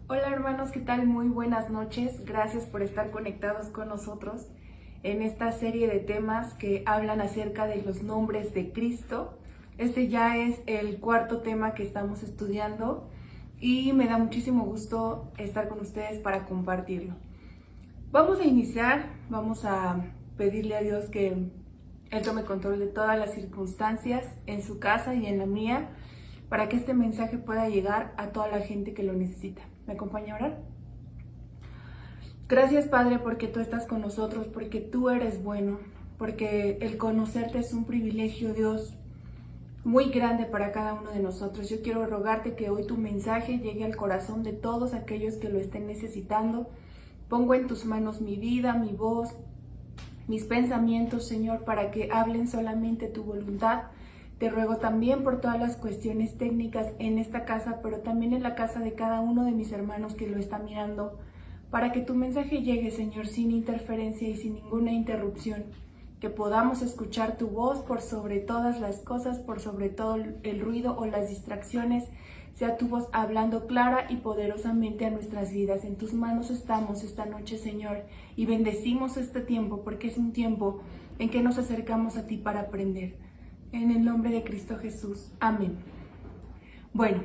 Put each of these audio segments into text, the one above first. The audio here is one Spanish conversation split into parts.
Hola hermanos, ¿qué tal? Muy buenas noches. Gracias por estar conectados con nosotros en esta serie de temas que hablan acerca de los nombres de Cristo. Este ya es el cuarto tema que estamos estudiando y me da muchísimo gusto estar con ustedes para compartirlo. Vamos a iniciar, vamos a pedirle a Dios que Él tome control de todas las circunstancias en su casa y en la mía, para que este mensaje pueda llegar a toda la gente que lo necesita. ¿Me acompaña a orar? Gracias, Padre, porque tú estás con nosotros, porque tú eres bueno, porque el conocerte es un privilegio, Dios, muy grande para cada uno de nosotros. Yo quiero rogarte que hoy tu mensaje llegue al corazón de todos aquellos que lo estén necesitando. Pongo en tus manos mi vida, mi voz, mis pensamientos, Señor, para que hablen solamente tu voluntad. Te ruego también por todas las cuestiones técnicas en esta casa, pero también en la casa de cada uno de mis hermanos que lo está mirando, para que tu mensaje llegue, Señor, sin interferencia y sin ninguna interrupción. Que podamos escuchar tu voz por sobre todas las cosas, por sobre todo el ruido o las distracciones. Sea tu voz hablando clara y poderosamente a nuestras vidas. En tus manos estamos esta noche, Señor, y bendecimos este tiempo porque es un tiempo en que nos acercamos a ti para aprender. En el nombre de Cristo Jesús. Amén. Bueno,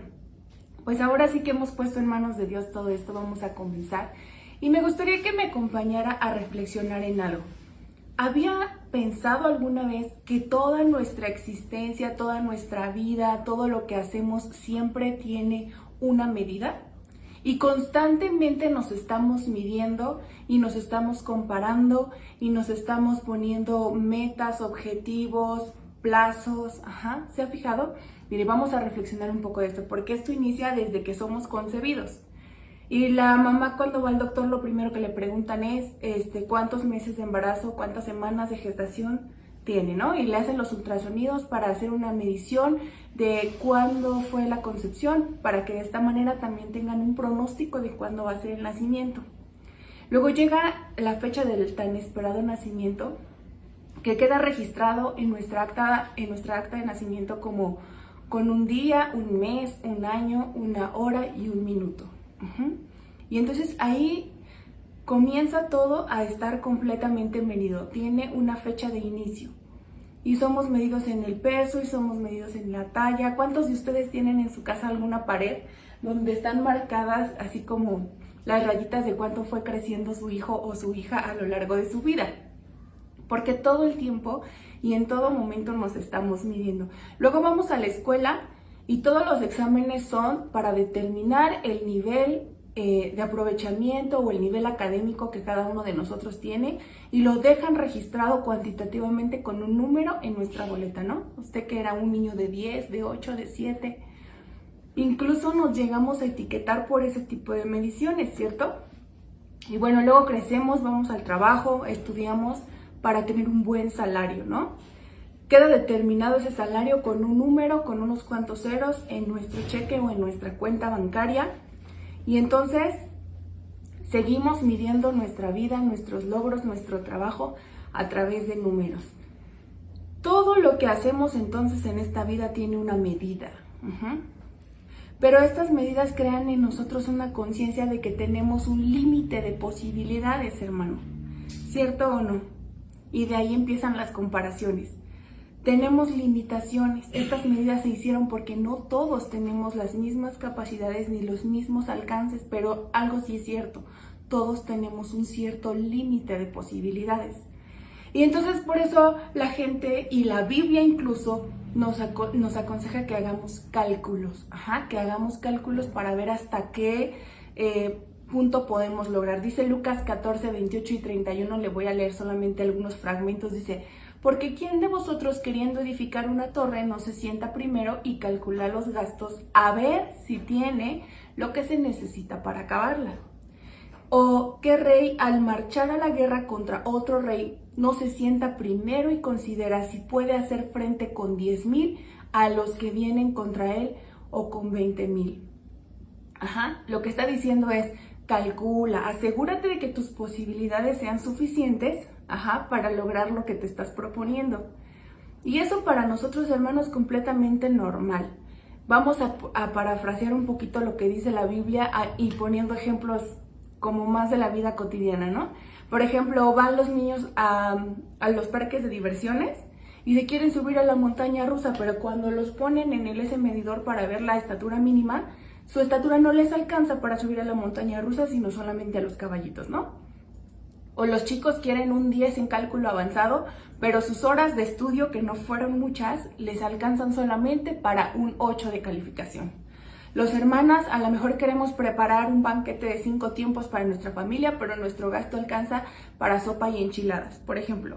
pues ahora sí que hemos puesto en manos de Dios todo esto, vamos a comenzar. Y me gustaría que me acompañara a reflexionar en algo. ¿Había pensado alguna vez que toda nuestra existencia, toda nuestra vida, todo lo que hacemos siempre tiene una medida? Y constantemente nos estamos midiendo y nos estamos comparando y nos estamos poniendo metas, objetivos, plazos. ¿Se ha fijado? Mire, vamos a reflexionar un poco de esto, porque esto inicia desde que somos concebidos. Y la mamá, cuando va al doctor, lo primero que le preguntan es cuántos meses de embarazo, cuántas semanas de gestación tiene, ¿no? Y le hacen los ultrasonidos para hacer una medición de cuándo fue la concepción, para que de esta manera también tengan un pronóstico de cuándo va a ser el nacimiento. Luego llega la fecha del tan esperado nacimiento, que queda registrado en nuestra acta de nacimiento como con un día, un mes, un año, una hora y un minuto. Y entonces ahí comienza todo a estar completamente medido. Tiene una fecha de inicio. Y somos medidos en el peso y somos medidos en la talla. ¿Cuántos de ustedes tienen en su casa alguna pared donde están marcadas así como las rayitas de cuánto fue creciendo su hijo o su hija a lo largo de su vida? Porque todo el tiempo y en todo momento nos estamos midiendo. Luego vamos a la escuela y todos los exámenes son para determinar el nivel de aprovechamiento o el nivel académico que cada uno de nosotros tiene, y lo dejan registrado cuantitativamente con un número en nuestra boleta, ¿no? Usted que era un niño de 10, de 8, de 7, incluso nos llegamos a etiquetar por ese tipo de mediciones, ¿cierto? Y bueno, luego crecemos, vamos al trabajo, estudiamos para tener un buen salario, ¿no? Queda determinado ese salario con un número, con unos cuantos ceros en nuestro cheque o en nuestra cuenta bancaria. Y entonces seguimos midiendo nuestra vida, nuestros logros, nuestro trabajo a través de números. Todo lo que hacemos entonces en esta vida tiene una medida. Pero estas medidas crean en nosotros una conciencia de que tenemos un límite de posibilidades, hermano. ¿Cierto o no? Y de ahí empiezan las comparaciones. Tenemos limitaciones. Estas medidas se hicieron porque no todos tenemos las mismas capacidades ni los mismos alcances, pero algo sí es cierto, todos tenemos un cierto límite de posibilidades. Y entonces por eso la gente y la Biblia incluso nos aconseja que hagamos cálculos, que hagamos cálculos para ver hasta qué punto podemos lograr. Dice Lucas 14, 28 y 31, le voy a leer solamente algunos fragmentos, dice: porque ¿quién de vosotros, queriendo edificar una torre, no se sienta primero y calcula los gastos a ver si tiene lo que se necesita para acabarla? ¿O qué rey, al marchar a la guerra contra otro rey, no se sienta primero y considera si puede hacer frente con 10,000 a los que vienen contra él o con 20,000? Lo que está diciendo es: calcula, asegúrate de que tus posibilidades sean suficientes, para lograr lo que te estás proponiendo. Y eso para nosotros, hermanos, completamente normal. Vamos a parafrasear un poquito lo que dice la Biblia y poniendo ejemplos como más de la vida cotidiana, ¿no? Por ejemplo, van los niños a los parques de diversiones y se quieren subir a la montaña rusa, pero cuando los ponen en ese medidor para ver la estatura mínima, su estatura no les alcanza para subir a la montaña rusa, sino solamente a los caballitos, ¿no? O los chicos quieren un 10 en cálculo avanzado, pero sus horas de estudio, que no fueron muchas, les alcanzan solamente para un 8 de calificación. Los hermanas a lo mejor queremos preparar un banquete de 5 tiempos para nuestra familia, pero nuestro gasto alcanza para sopa y enchiladas, por ejemplo.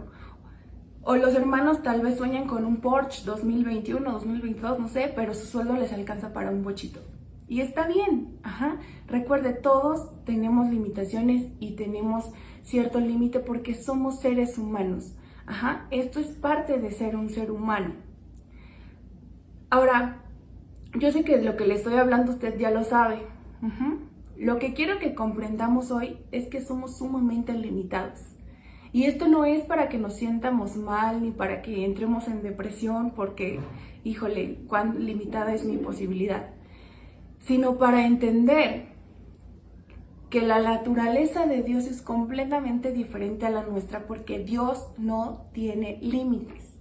O los hermanos tal vez sueñan con un Porsche 2021, 2022, no sé, pero su sueldo les alcanza para un bochito. Y está bien, Recuerde, todos tenemos limitaciones y tenemos cierto límite porque somos seres humanos. Esto es parte de ser un ser humano. Ahora, yo sé que lo que le estoy hablando usted ya lo sabe. Lo que quiero que comprendamos hoy es que somos sumamente limitados. Y esto no es para que nos sientamos mal ni para que entremos en depresión porque, híjole, cuán limitada es mi posibilidad, sino para entender que la naturaleza de Dios es completamente diferente a la nuestra porque Dios no tiene límites.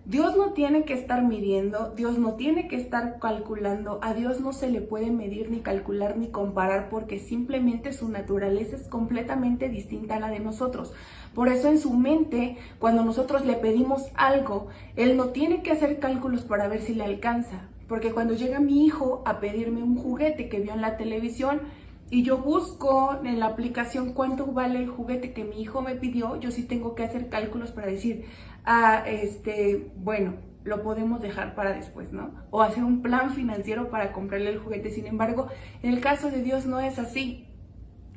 Dios no tiene que estar midiendo, Dios no tiene que estar calculando, a Dios no se le puede medir ni calcular ni comparar porque simplemente su naturaleza es completamente distinta a la de nosotros. Por eso en su mente, cuando nosotros le pedimos algo, Él no tiene que hacer cálculos para ver si le alcanza. Porque cuando llega mi hijo a pedirme un juguete que vio en la televisión y yo busco en la aplicación cuánto vale el juguete que mi hijo me pidió, yo sí tengo que hacer cálculos para decir, bueno, lo podemos dejar para después, ¿no? O hacer un plan financiero para comprarle el juguete. Sin embargo, en el caso de Dios no es así.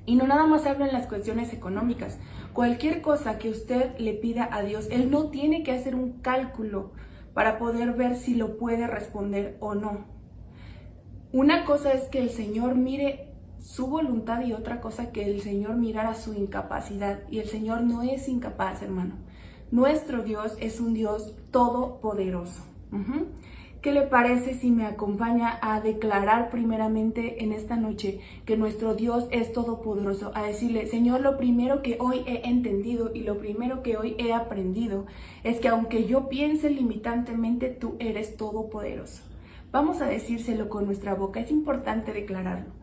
Y no nada más hablo en las cuestiones económicas. Cualquier cosa que usted le pida a Dios, Él no tiene que hacer un cálculo para poder ver si lo puede responder o no. Una cosa es que el Señor mire su voluntad y otra cosa que el Señor mirara su incapacidad. Y el Señor no es incapaz, hermano. Nuestro Dios es un Dios todopoderoso. ¿Qué le parece si me acompaña a declarar primeramente en esta noche que nuestro Dios es todopoderoso? A decirle, Señor, lo primero que hoy he entendido y lo primero que hoy he aprendido es que aunque yo piense limitantemente, tú eres todopoderoso. Vamos a decírselo con nuestra boca, es importante declararlo.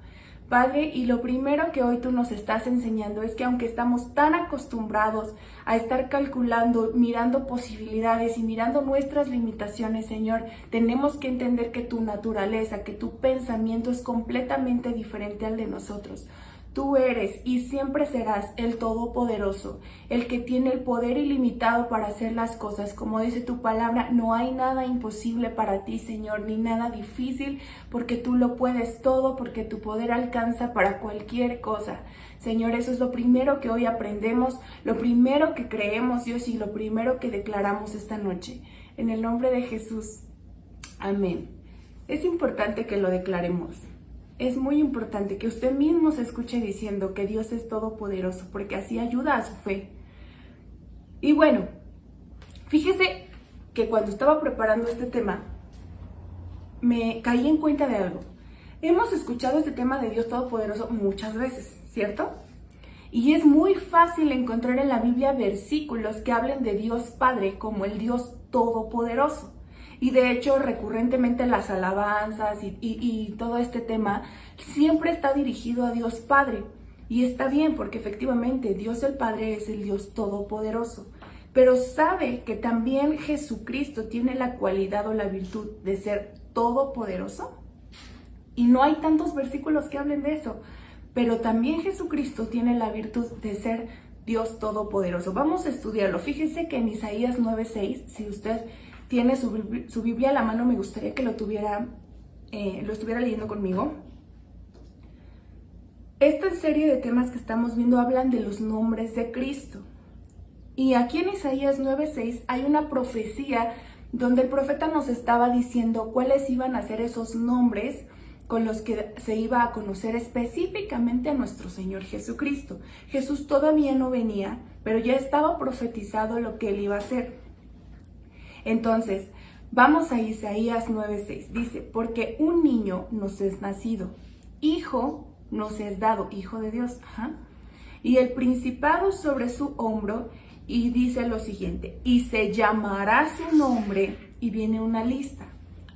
Padre, y lo primero que hoy tú nos estás enseñando es que aunque estamos tan acostumbrados a estar calculando, mirando posibilidades y mirando nuestras limitaciones, Señor, tenemos que entender que tu naturaleza, que tu pensamiento es completamente diferente al de nosotros. Tú eres y siempre serás el Todopoderoso, el que tiene el poder ilimitado para hacer las cosas. Como dice tu palabra, no hay nada imposible para ti, Señor, ni nada difícil, porque tú lo puedes todo, porque tu poder alcanza para cualquier cosa. Señor, eso es lo primero que hoy aprendemos, lo primero que creemos, Dios, y lo primero que declaramos esta noche. En el nombre de Jesús. Amén. Es importante que lo declaremos. Es muy importante que usted mismo se escuche diciendo que Dios es todopoderoso, porque así ayuda a su fe. Y bueno, fíjese que cuando estaba preparando este tema, me caí en cuenta de algo. Hemos escuchado este tema de Dios todopoderoso muchas veces, ¿cierto? Y es muy fácil encontrar en la Biblia versículos que hablen de Dios Padre como el Dios todopoderoso. Y de hecho, recurrentemente las alabanzas y todo este tema siempre está dirigido a Dios Padre. Y está bien, porque efectivamente Dios el Padre es el Dios todopoderoso. Pero ¿sabe que también Jesucristo tiene la cualidad o la virtud de ser todopoderoso? Y no hay tantos versículos que hablen de eso. Pero también Jesucristo tiene la virtud de ser Dios todopoderoso. Vamos a estudiarlo. Fíjese que en Isaías 9:6, si usted tiene su Biblia a la mano, me gustaría que lo estuviera leyendo conmigo. Esta serie de temas que estamos viendo hablan de los nombres de Cristo. Y aquí en Isaías 9:6 hay una profecía donde el profeta nos estaba diciendo cuáles iban a ser esos nombres con los que se iba a conocer específicamente a nuestro Señor Jesucristo. Jesús todavía no venía, pero ya estaba profetizado lo que Él iba a hacer. Entonces, Vamos a Isaías 9:6. Dice, porque un niño nos es nacido, hijo nos es dado, hijo de Dios, y el principado sobre su hombro, y dice lo siguiente, y se llamará su nombre, y viene una lista,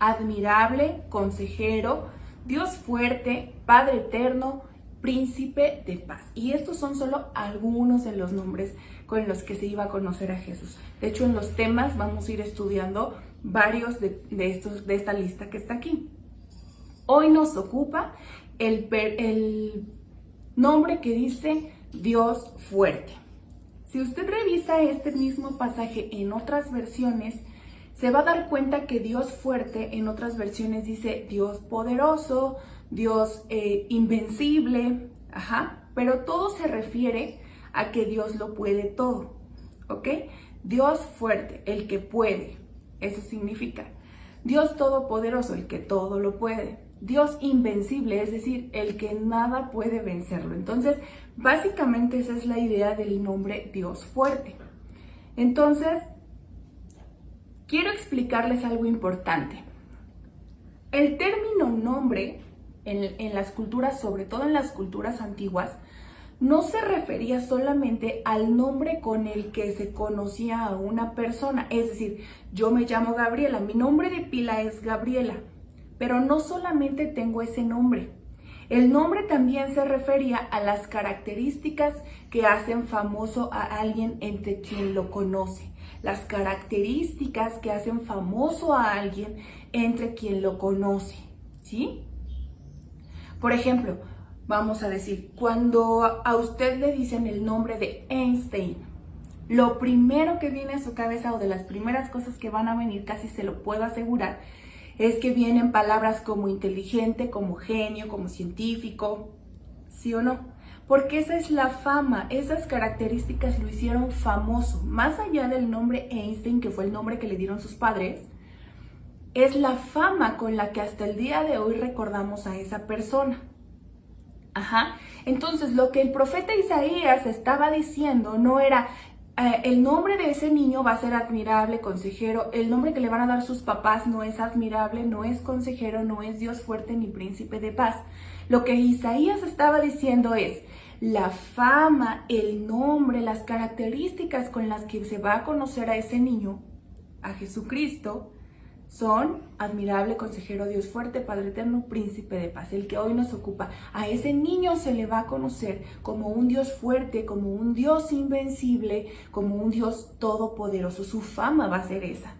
admirable, consejero, Dios fuerte, Padre eterno, príncipe de paz. Y estos son solo algunos de los nombres con los que se iba a conocer a Jesús. De hecho, en los temas vamos a ir estudiando varios de esta lista que está aquí. Hoy nos ocupa el nombre que dice Dios fuerte. Si usted revisa este mismo pasaje en otras versiones, se va a dar cuenta que Dios fuerte en otras versiones dice Dios poderoso, Dios invencible, pero todo se refiere a que Dios lo puede todo, ¿ok? Dios fuerte, el que puede, eso significa. Dios todopoderoso, el que todo lo puede. Dios invencible, es decir, el que nada puede vencerlo. Entonces, básicamente esa es la idea del nombre Dios fuerte. Entonces, quiero explicarles algo importante. El término nombre en las culturas, sobre todo en las culturas antiguas, no se refería solamente al nombre con el que se conocía a una persona. Es decir, yo me llamo Gabriela, mi nombre de pila es Gabriela, pero no solamente tengo ese nombre. El nombre también se refería a las características que hacen famoso a alguien entre quien lo conoce. Las características que hacen famoso a alguien entre quien lo conoce, ¿sí? Por ejemplo, vamos a decir, cuando a usted le dicen el nombre de Einstein, lo primero que viene a su cabeza o de las primeras cosas que van a venir, casi se lo puedo asegurar, es que vienen palabras como inteligente, como genio, como científico, ¿sí o no? Porque esa es la fama, esas características lo hicieron famoso. Más allá del nombre Einstein, que fue el nombre que le dieron sus padres, es la fama con la que hasta el día de hoy recordamos a esa persona. Entonces, lo que el profeta Isaías estaba diciendo no era el nombre de ese niño va a ser admirable, consejero, el nombre que le van a dar sus papás no es admirable, no es consejero, no es Dios fuerte ni príncipe de paz. Lo que Isaías estaba diciendo es la fama, el nombre, las características con las que se va a conocer a ese niño, a Jesucristo, son admirable, consejero, Dios fuerte, Padre eterno, príncipe de paz, el que hoy nos ocupa. A ese niño se le va a conocer como un Dios fuerte, como un Dios invencible, como un Dios todopoderoso. Su fama va a ser esa.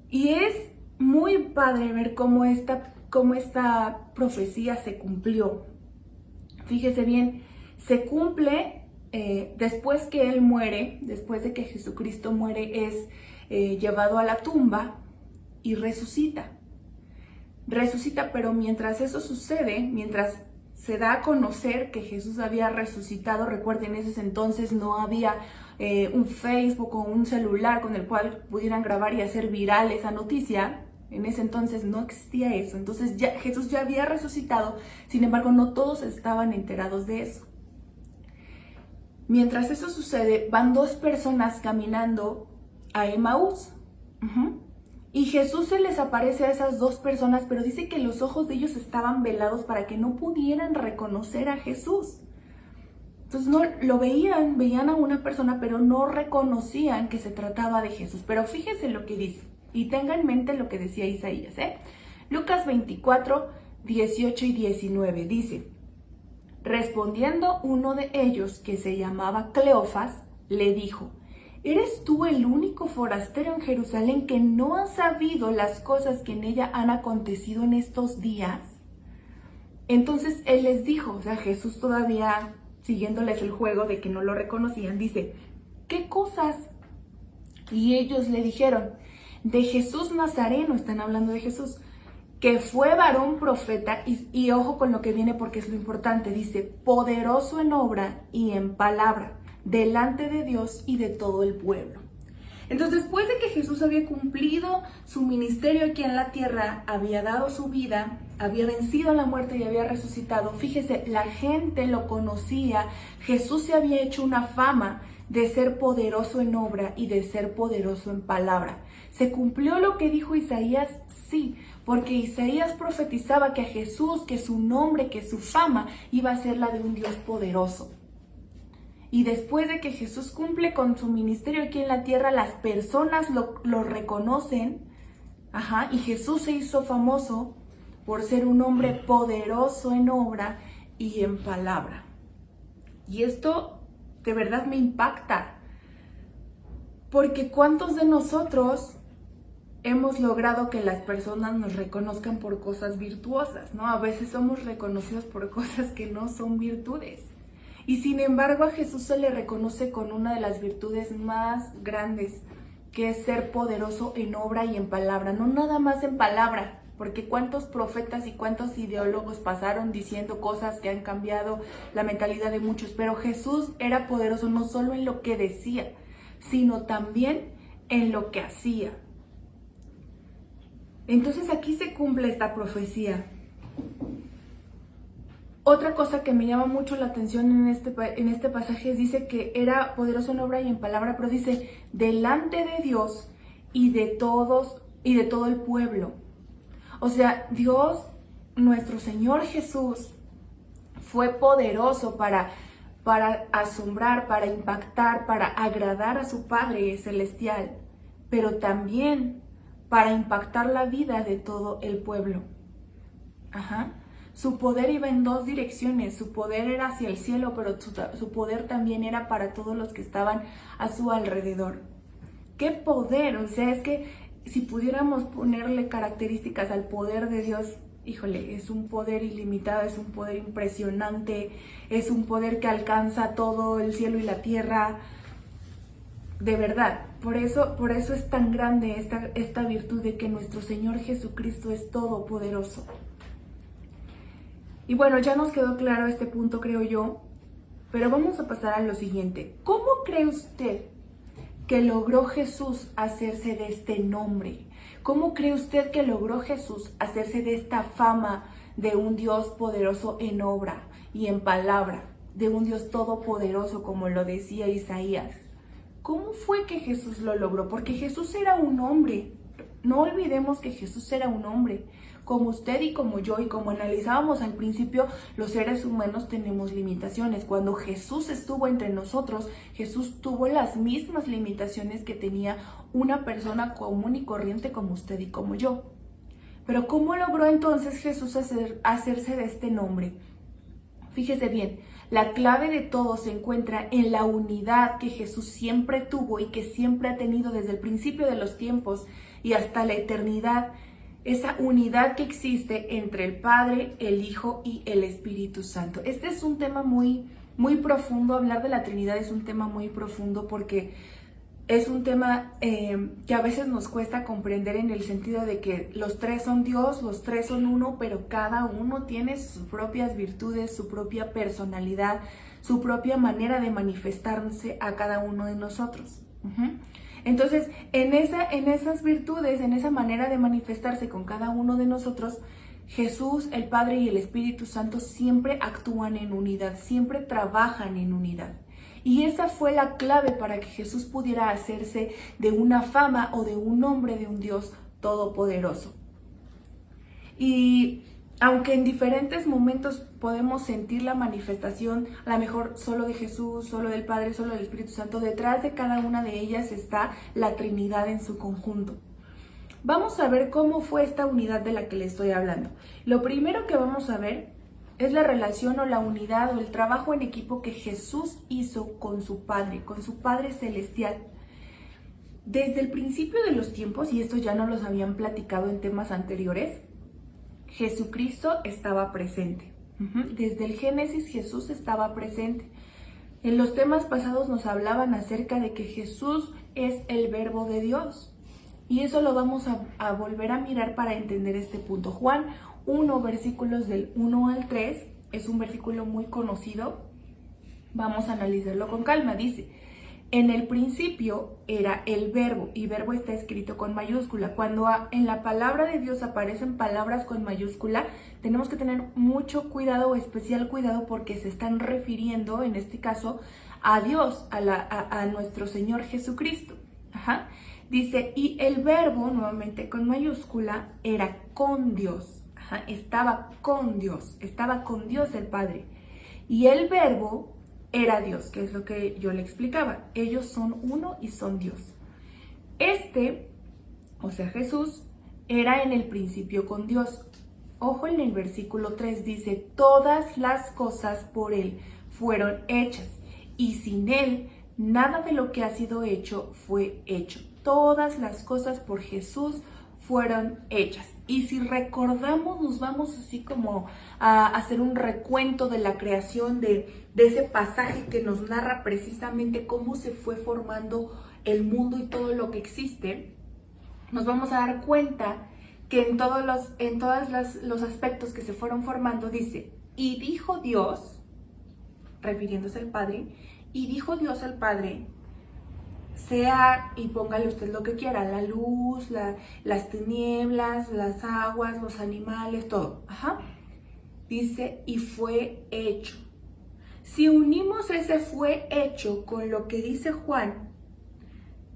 Y es muy padre ver cómo esta profecía se cumplió. Fíjese bien, se cumple después que Él muere, después de que Jesucristo muere, es llevado a la tumba y resucita. Resucita, pero mientras eso sucede, mientras se da a conocer que Jesús había resucitado, recuerden, en ese entonces no había un Facebook o un celular con el cual pudieran grabar y hacer viral esa noticia. En ese entonces no existía eso. Entonces Jesús ya había resucitado, sin embargo no todos estaban enterados de eso. Mientras eso sucede, van dos personas caminando a Emaús. Y Jesús se les aparece a esas dos personas, pero dice que los ojos de ellos estaban velados para que no pudieran reconocer a Jesús. Entonces no lo veían a una persona, pero no reconocían que se trataba de Jesús. Pero fíjense lo que dice, y tenga en mente lo que decía Isaías, Lucas 24, 18 y 19, dice, respondiendo uno de ellos, que se llamaba Cleofas, le dijo, ¿eres tú el único forastero en Jerusalén que no ha sabido las cosas que en ella han acontecido en estos días? Entonces él les dijo, o sea, Jesús todavía siguiéndoles el juego de que no lo reconocían, dice, ¿qué cosas? Y ellos le dijeron, de Jesús Nazareno, están hablando de Jesús, que fue varón profeta, y ojo con lo que viene porque es lo importante, dice, poderoso en obra y en palabra, delante de Dios y de todo el pueblo. Entonces, después de que Jesús había cumplido su ministerio aquí en la tierra, había dado su vida, había vencido la muerte y había resucitado, fíjese, la gente lo conocía, Jesús se había hecho una fama de ser poderoso en obra y de ser poderoso en palabra. ¿Se cumplió lo que dijo Isaías? Sí, porque Isaías profetizaba que a Jesús, que su nombre, que su fama iba a ser la de un Dios poderoso. Y después de que Jesús cumple con su ministerio aquí en la tierra, las personas lo reconocen, y Jesús se hizo famoso por ser un hombre poderoso en obra y en palabra. Y esto de verdad me impacta, porque ¿cuántos de nosotros hemos logrado que las personas nos reconozcan por cosas virtuosas, ¿no? A veces somos reconocidos por cosas que no son virtudes. Y sin embargo a Jesús se le reconoce con una de las virtudes más grandes, que es ser poderoso en obra y en palabra. No nada más en palabra, porque cuántos profetas y cuántos ideólogos pasaron diciendo cosas que han cambiado la mentalidad de muchos. Pero Jesús era poderoso no solo en lo que decía, sino también en lo que hacía. Entonces aquí se cumple esta profecía. Otra cosa que me llama mucho la atención en este pasaje dice que era poderoso en obra y en palabra, pero dice delante de Dios y de todo el pueblo. O sea, Dios, nuestro Señor Jesús, fue poderoso para asombrar, para impactar, para agradar a su Padre Celestial, pero también para impactar la vida de todo el pueblo. Su poder iba en dos direcciones. Su poder era hacia el cielo, pero su poder también era para todos los que estaban a su alrededor. ¡Qué poder! O sea, es que si pudiéramos ponerle características al poder de Dios, híjole, es un poder ilimitado, es un poder impresionante, es un poder que alcanza todo el cielo y la tierra. De verdad, por eso es tan grande esta virtud de que nuestro Señor Jesucristo es todopoderoso. Y bueno, ya nos quedó claro este punto, creo yo, pero vamos a pasar a lo siguiente. ¿Cómo cree usted que logró Jesús hacerse de este nombre? ¿Cómo cree usted que logró Jesús hacerse de esta fama de un Dios poderoso en obra y en palabra, de un Dios todopoderoso, como lo decía Isaías? ¿Cómo fue que Jesús lo logró? Porque Jesús era un hombre. No olvidemos que Jesús era un hombre. Como usted y como yo, y como analizábamos al principio, los seres humanos tenemos limitaciones. Cuando Jesús estuvo entre nosotros, Jesús tuvo las mismas limitaciones que tenía una persona común y corriente como usted y como yo. Pero ¿cómo logró entonces Jesús hacerse de este nombre? Fíjese bien, la clave de todo se encuentra en la unidad que Jesús siempre tuvo y que siempre ha tenido desde el principio de los tiempos y hasta la eternidad. Esa unidad que existe entre el Padre, el Hijo y el Espíritu Santo. Este es un tema muy, muy profundo. Hablar de la Trinidad es un tema muy profundo porque es un tema que a veces nos cuesta comprender, en el sentido de que los tres son Dios, los tres son uno, pero cada uno tiene sus propias virtudes, su propia personalidad, su propia manera de manifestarse a cada uno de nosotros. Entonces, en esas virtudes, en esa manera de manifestarse con cada uno de nosotros, Jesús, el Padre y el Espíritu Santo siempre actúan en unidad, siempre trabajan en unidad. Y esa fue la clave para que Jesús pudiera hacerse de una fama o de un nombre de un Dios todopoderoso. Y aunque en diferentes momentos podemos sentir la manifestación, a lo mejor solo de Jesús, solo del Padre, solo del Espíritu Santo, detrás de cada una de ellas está la Trinidad en su conjunto. Vamos a ver cómo fue esta unidad de la que le estoy hablando. Lo primero que vamos a ver es la relación o la unidad o el trabajo en equipo que Jesús hizo con su Padre Celestial. Desde el principio de los tiempos, y esto ya nos los habían platicado en temas anteriores, Jesucristo estaba presente. Desde el Génesis Jesús estaba presente. En los temas pasados nos hablaban acerca de que Jesús es el Verbo de Dios. Y eso lo vamos a volver a mirar para entender este punto. Juan 1, versículos del 1 al 3, es un versículo muy conocido. Vamos a analizarlo con calma. Dice: en el principio era el verbo, y verbo está escrito con mayúscula. Cuando en la palabra de Dios aparecen palabras con mayúscula, tenemos que tener mucho cuidado, o especial cuidado, porque se están refiriendo, en este caso, a Dios, a nuestro Señor Jesucristo. Dice, y el verbo, nuevamente con mayúscula, era con Dios. Ajá, estaba con Dios el Padre. Y el verbo era Dios, que es lo que yo le explicaba. Ellos son uno y son Dios. O sea, Jesús, era en el principio con Dios. Ojo, en el versículo 3 dice, todas las cosas por Él fueron hechas, y sin Él nada de lo que ha sido hecho fue hecho. Todas las cosas por Jesús fueron hechas. Y si recordamos, nos vamos así como a hacer un recuento de la creación, de ese pasaje que nos narra precisamente cómo se fue formando el mundo y todo lo que existe. Nos vamos a dar cuenta que en todos los aspectos que se fueron formando dice, y dijo Dios, refiriéndose al Padre, y dijo Dios al Padre, sea, y póngale usted lo que quiera, la luz, las tinieblas, las aguas, los animales, todo. Ajá. Dice, y fue hecho. Si unimos ese fue hecho con lo que dice Juan,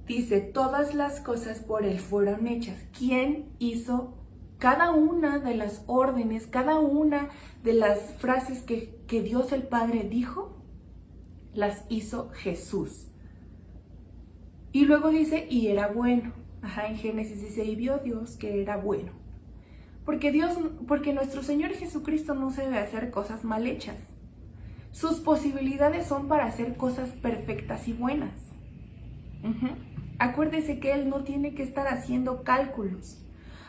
dice, todas las cosas por Él fueron hechas. ¿Quién hizo cada una de las órdenes, cada una de las frases que Dios el Padre dijo? Las hizo Jesús. Y luego dice, y era bueno. Ajá, en Génesis dice, y vio Dios que era bueno. Porque nuestro Señor Jesucristo no se debe hacer cosas mal hechas. Sus posibilidades son para hacer cosas perfectas y buenas. Acuérdese que Él no tiene que estar haciendo cálculos.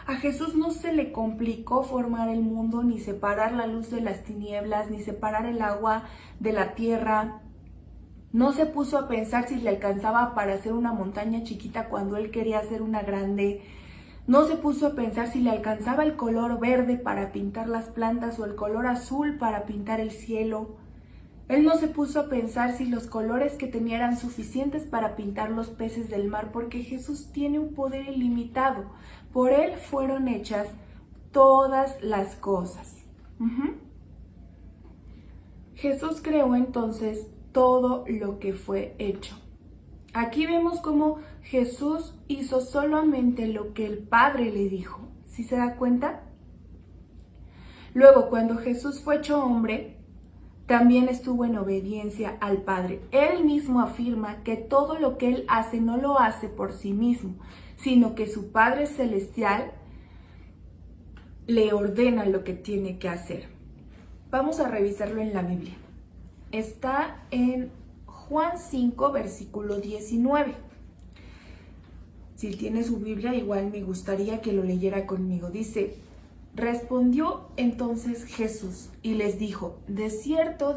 A Jesús no se le complicó formar el mundo, ni separar la luz de las tinieblas, ni separar el agua de la tierra. No se puso a pensar si le alcanzaba para hacer una montaña chiquita cuando Él quería hacer una grande. No se puso a pensar si le alcanzaba el color verde para pintar las plantas o el color azul para pintar el cielo. Él no se puso a pensar si los colores que tenía eran suficientes para pintar los peces del mar, porque Jesús tiene un poder ilimitado. Por Él fueron hechas todas las cosas. Jesús creó entonces todo lo que fue hecho. Aquí vemos cómo Jesús hizo solamente lo que el Padre le dijo. ¿Sí se da cuenta? Luego, cuando Jesús fue hecho hombre, también estuvo en obediencia al Padre. Él mismo afirma que todo lo que Él hace no lo hace por sí mismo, sino que su Padre Celestial le ordena lo que tiene que hacer. Vamos a revisarlo en la Biblia. Está en Juan 5, versículo 19. Si tiene su Biblia, igual me gustaría que lo leyera conmigo. Dice, respondió entonces Jesús y les dijo, de cierto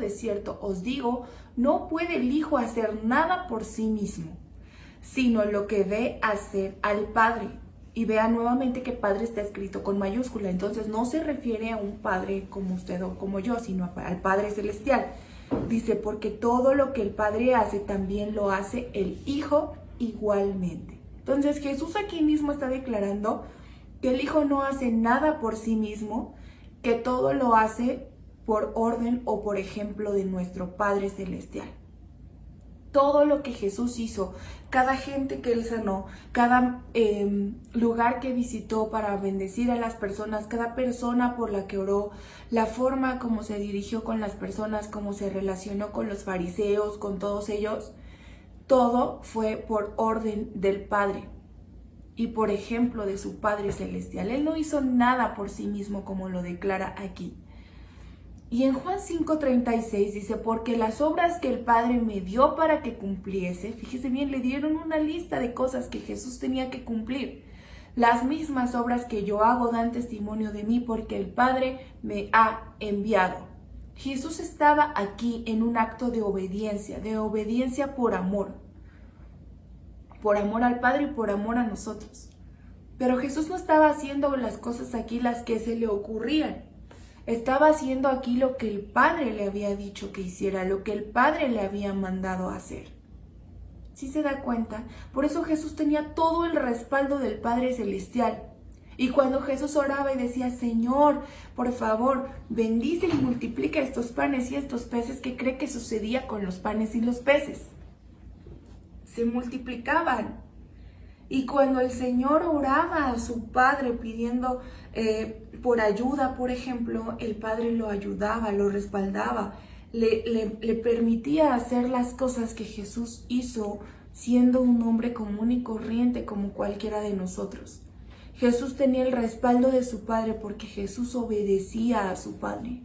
os digo, no puede el Hijo hacer nada por sí mismo, sino lo que ve hacer al Padre. Y vea nuevamente que Padre está escrito con mayúscula, entonces no se refiere a un Padre como usted o como yo, sino al Padre Celestial. Dice, porque todo lo que el Padre hace, también lo hace el Hijo igualmente. Entonces Jesús aquí mismo está declarando que el Hijo no hace nada por sí mismo, que todo lo hace por orden o por ejemplo de nuestro Padre Celestial. Todo lo que Jesús hizo, cada gente que Él sanó, cada lugar que visitó para bendecir a las personas, cada persona por la que oró, la forma como se dirigió con las personas, cómo se relacionó con los fariseos, con todos ellos, todo fue por orden del Padre y por ejemplo de su Padre Celestial. Él no hizo nada por sí mismo como lo declara aquí. Y en Juan 5:36 dice, porque las obras que el Padre me dio para que cumpliese, fíjese bien, le dieron una lista de cosas que Jesús tenía que cumplir. Las mismas obras que yo hago dan testimonio de mí porque el Padre me ha enviado. Jesús estaba aquí en un acto de obediencia por amor al Padre y por amor a nosotros. Pero Jesús no estaba haciendo las cosas aquí las que se le ocurrían. Estaba haciendo aquí lo que el Padre le había dicho que hiciera, lo que el Padre le había mandado hacer. ¿Sí se da cuenta? Por eso Jesús tenía todo el respaldo del Padre Celestial. Y cuando Jesús oraba y decía, Señor, por favor, bendice y multiplica estos panes y estos peces, ¿qué cree que sucedía con los panes y los peces? Se multiplicaban. Y cuando el Señor oraba a su Padre pidiendo por ayuda, por ejemplo, el Padre lo ayudaba, lo respaldaba, le permitía hacer las cosas que Jesús hizo siendo un hombre común y corriente como cualquiera de nosotros. Jesús tenía el respaldo de su Padre porque Jesús obedecía a su Padre.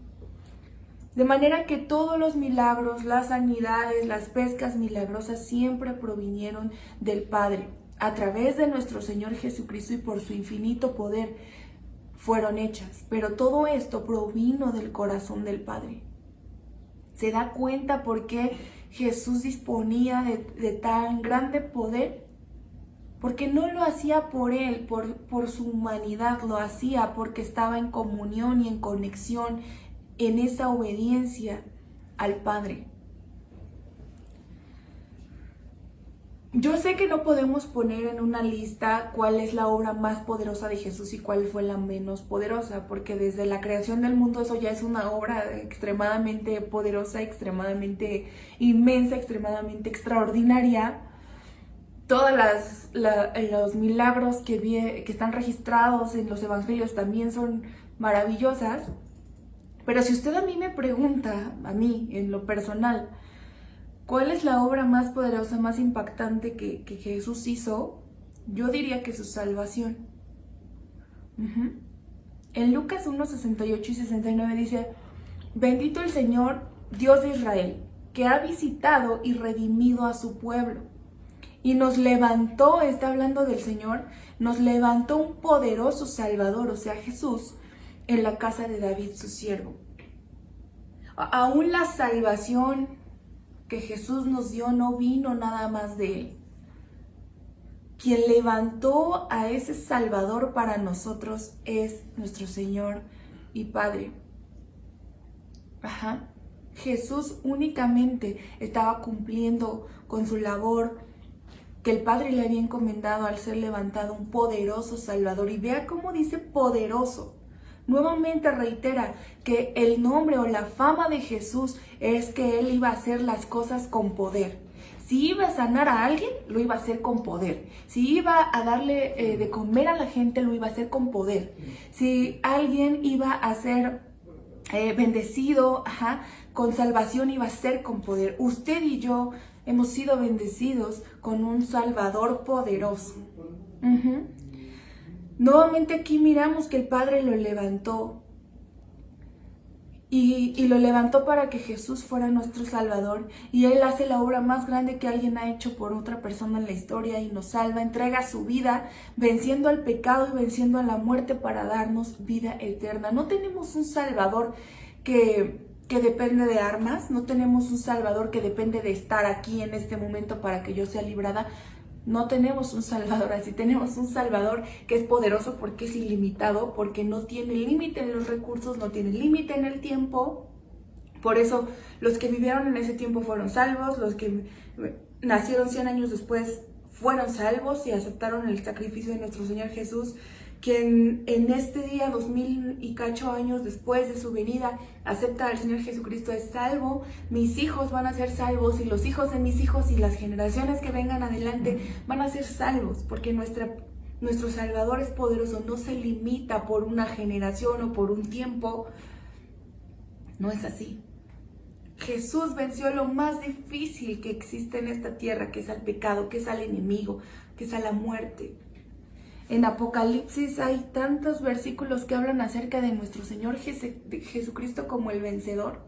De manera que todos los milagros, las sanidades, las pescas milagrosas siempre provinieron del Padre. A través de nuestro Señor Jesucristo y por su infinito poder fueron hechas. Pero todo esto provino del corazón del Padre. ¿Se da cuenta por qué Jesús disponía de tan grande poder? Porque no lo hacía por él, por su humanidad, lo hacía porque estaba en comunión y en conexión, en esa obediencia al Padre. Yo sé que no podemos poner en una lista cuál es la obra más poderosa de Jesús y cuál fue la menos poderosa, porque desde la creación del mundo eso ya es una obra extremadamente poderosa, extremadamente inmensa, extremadamente extraordinaria. Todos los milagros que están registrados en los evangelios también son maravillosas. Pero si usted a mí me pregunta, a mí en lo personal, ¿cuál es la obra más poderosa, más impactante que Jesús hizo? Yo diría que su salvación. En Lucas 1, 68 y 69 dice: bendito el Señor, Dios de Israel, que ha visitado y redimido a su pueblo. Y nos levantó, está hablando del Señor, nos levantó un poderoso Salvador, o sea Jesús, en la casa de David, su siervo. Aún la salvación que Jesús nos dio no vino nada más de él. Quien levantó a ese Salvador para nosotros es nuestro Señor y Padre. Jesús únicamente estaba cumpliendo con su labor que el Padre le había encomendado al ser levantado un poderoso Salvador. Y vea cómo dice poderoso. Nuevamente reitera que el nombre o la fama de Jesús es que Él iba a hacer las cosas con poder. Si iba a sanar a alguien, lo iba a hacer con poder. Si iba a darle de comer a la gente, lo iba a hacer con poder. Si alguien iba a ser bendecido, con salvación, iba a ser con poder. Usted y yo hemos sido bendecidos con un Salvador poderoso. Nuevamente aquí miramos que el Padre lo levantó y lo levantó para que Jesús fuera nuestro Salvador, y Él hace la obra más grande que alguien ha hecho por otra persona en la historia y nos salva, entrega su vida venciendo al pecado y venciendo a la muerte para darnos vida eterna. No tenemos un Salvador que depende de armas, no tenemos un Salvador que depende de estar aquí en este momento para que yo sea librada. No tenemos un Salvador así, tenemos un Salvador que es poderoso porque es ilimitado, porque no tiene límite en los recursos, no tiene límite en el tiempo. Por eso los que vivieron en ese tiempo fueron salvos, los que nacieron 100 años después fueron salvos y aceptaron el sacrificio de nuestro Señor Jesús, quien en este día, 2000 y cacho años después de su venida, acepta al Señor Jesucristo, es salvo. Mis hijos van a ser salvos, y los hijos de mis hijos y las generaciones que vengan adelante van a ser salvos, porque nuestro Salvador es poderoso, no se limita por una generación o por un tiempo. No es así. Jesús venció lo más difícil que existe en esta tierra, que es al pecado, que es al enemigo, que es a la muerte. En Apocalipsis hay tantos versículos que hablan acerca de nuestro Señor Jesucristo como el vencedor.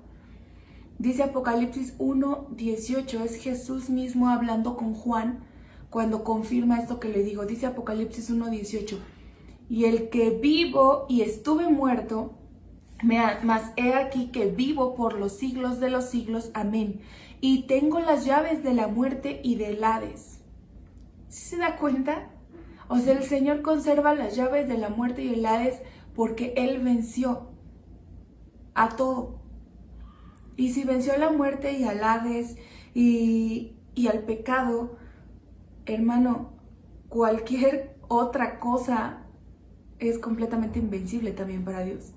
Dice Apocalipsis 1:18, es Jesús mismo hablando con Juan cuando confirma esto que le digo. Dice Apocalipsis 1:18, y el que vivo y estuve muerto, mas he aquí que vivo por los siglos de los siglos, amén. Y tengo las llaves de la muerte y del Hades. ¿Sí se da cuenta? O sea, el Señor conserva las llaves de la muerte y el Hades porque Él venció a todo. Y si venció a la muerte y al Hades y al pecado, hermano, cualquier otra cosa es completamente invencible también para Dios.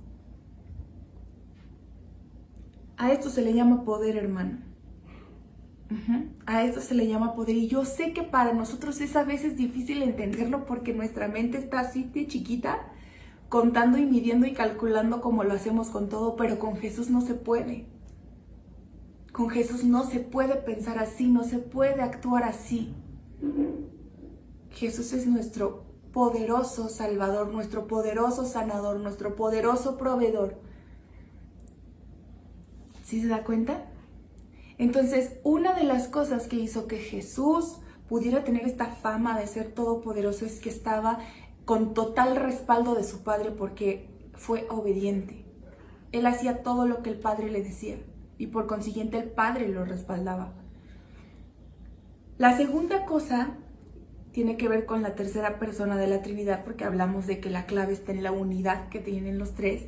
A esto se le llama poder, hermano. A esto se le llama poder. Y yo sé que para nosotros es a veces difícil entenderlo porque nuestra mente está así de chiquita, contando y midiendo y calculando como lo hacemos con todo, pero con Jesús no se puede. Con Jesús no se puede pensar así, no se puede actuar así. Jesús es nuestro poderoso Salvador, nuestro poderoso sanador, nuestro poderoso proveedor. ¿Sí se da cuenta? Entonces, una de las cosas que hizo que Jesús pudiera tener esta fama de ser todopoderoso es que estaba con total respaldo de su Padre porque fue obediente. Él hacía todo lo que el Padre le decía y por consiguiente el Padre lo respaldaba. La segunda cosa tiene que ver con la tercera persona de la Trinidad, porque hablamos de que la clave está en la unidad que tienen los tres.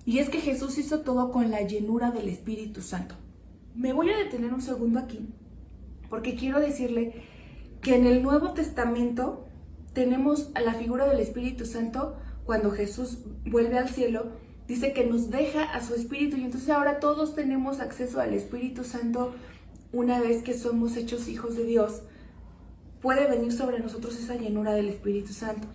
Y es que Jesús hizo todo con la llenura del Espíritu Santo. Me voy a detener un segundo aquí, porque quiero decirle que en el Nuevo Testamento tenemos a la figura del Espíritu Santo. Cuando Jesús vuelve al cielo, dice que nos deja a su Espíritu, y entonces ahora todos tenemos acceso al Espíritu Santo una vez que somos hechos hijos de Dios. Puede venir sobre nosotros esa llenura del Espíritu Santo.